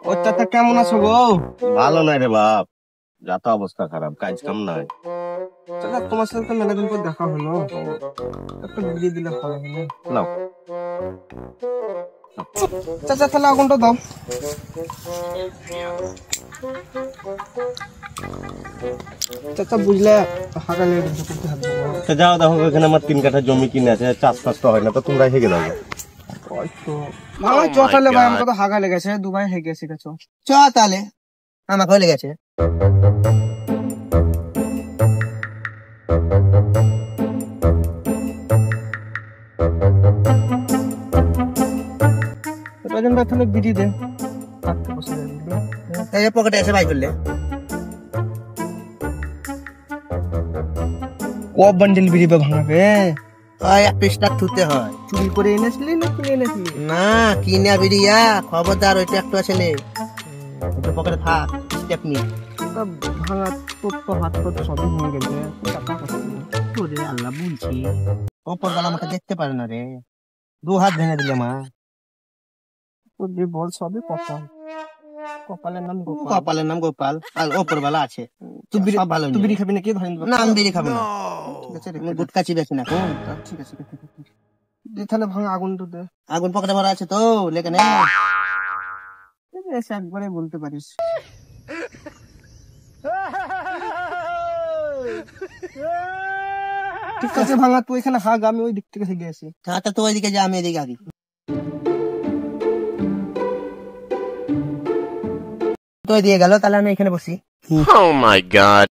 ও চাচা কেমন আছো গো? ভালো নাই রে বাপ, যা তো অবস্থা খারাপ, কাজ কাম নাই। চাচা তোমার সাথে তো মেলা দিন পর দেখা হলো, একটা বিয়ে দিলে ভালো হলো। নাও। চাচা তাহলে আগুনটা দাও। চাচা বুঝলে হাঁকা লেগে গেছে, করতে হবে। তো যাও, দেখো এখানে আমার 3 কাঠা জমি কিনে আছে, চাষ ফাস তো হয় না, তো তোমরা হেগে যাবে। চ তাহলে ভাই, আমাকে তো হাঁকা লেগেছে, দুবাই হেগে শিখেছো। চ তাহলে, আমাকেও লেগেছে। রাজন ভাই তাহলে বিড়ি দে, হাঁটতে বসে যাবি। এই যে পকেটে এসে বাই করলে। ক বান্ডিল বিড়ি বে ভাঙাবে? ওই এক পিসটা থুতে হয়। চুরি করে এনেছিলি না কিনে এনেছিলি? না, কিনা বিড়িয়া, খবরদার ওইটা একটু আছে নে, ওটা পকেটে থাক, স্টেপ নি। তা ভাঙা তোর তো হাত তো সবই ভেঙে গেছে, টাকা কষ্ট। তোরে আল্লাহ বলছি, ওপর বেলা আমাকে দেখতে পারে না রে, 2 হাত ভেঙে দিলে মা। তোর যে বল সবই কপাল, কপালের নাম গোপাল। কপালের নাম গোপাল, আর ওপর বেলা আছে। তুই বিড়ি, সব ভালো তুই বিড়ি খাবি নাকি? ধরেন না, আমি বিড়ি খাবো না, ঠিক আছে আমি গুটকা চিবেছি না। ঠিক আছে দে তাহলে ভাঙা আগুনটা দে। আগুন পকেটে ভরা আছে তো, লেগে নে। এসে একবারে বলতে পারিস। ঠিক আছে ভাঙা, তুই এখানে হাগ, আমি ওই দিক থেকে হেগে আসি। হাতটা তো ওইদিকে যা, আমি এদিকে আগে। তো দিয়ে গেল, তাহলে আমি এখানে বসি। Oh my god.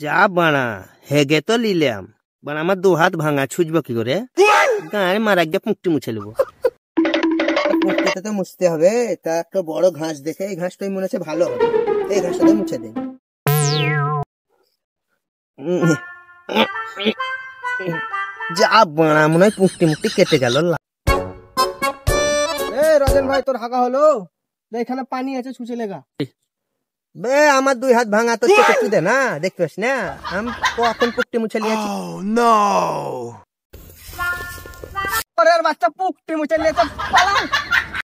যা বানা, হেগে তো লিলাম, বানা আমার 2 হাত ভাঙা, ছুঁচবো কি করে? গায়ে মারা গিয়ে পুঁকটি মুছে নেবো। পুঁকটিতে তো মুছতে হবে, তা একটা বড় ঘাস দেখে, এই ঘাসটাই মনে হচ্ছে ভালো হবে, এই ঘাসটাতে মুছে দে। যা বানা, মনে হয় পুঁকটি মুক্তি কেটে গেল। এ রাজন ভাই, তোর হাগা হলো? এখানে পানি আছে, ছুঁচে লেগা। বে, আমার 2 হাত ভাঙা, তো একটু দে না, দেখতে পাস না আমি কখন পুঁকটি মুছে নিয়েছি। বাচ্চা পুকটি মুছে নিয়েছে, পালা।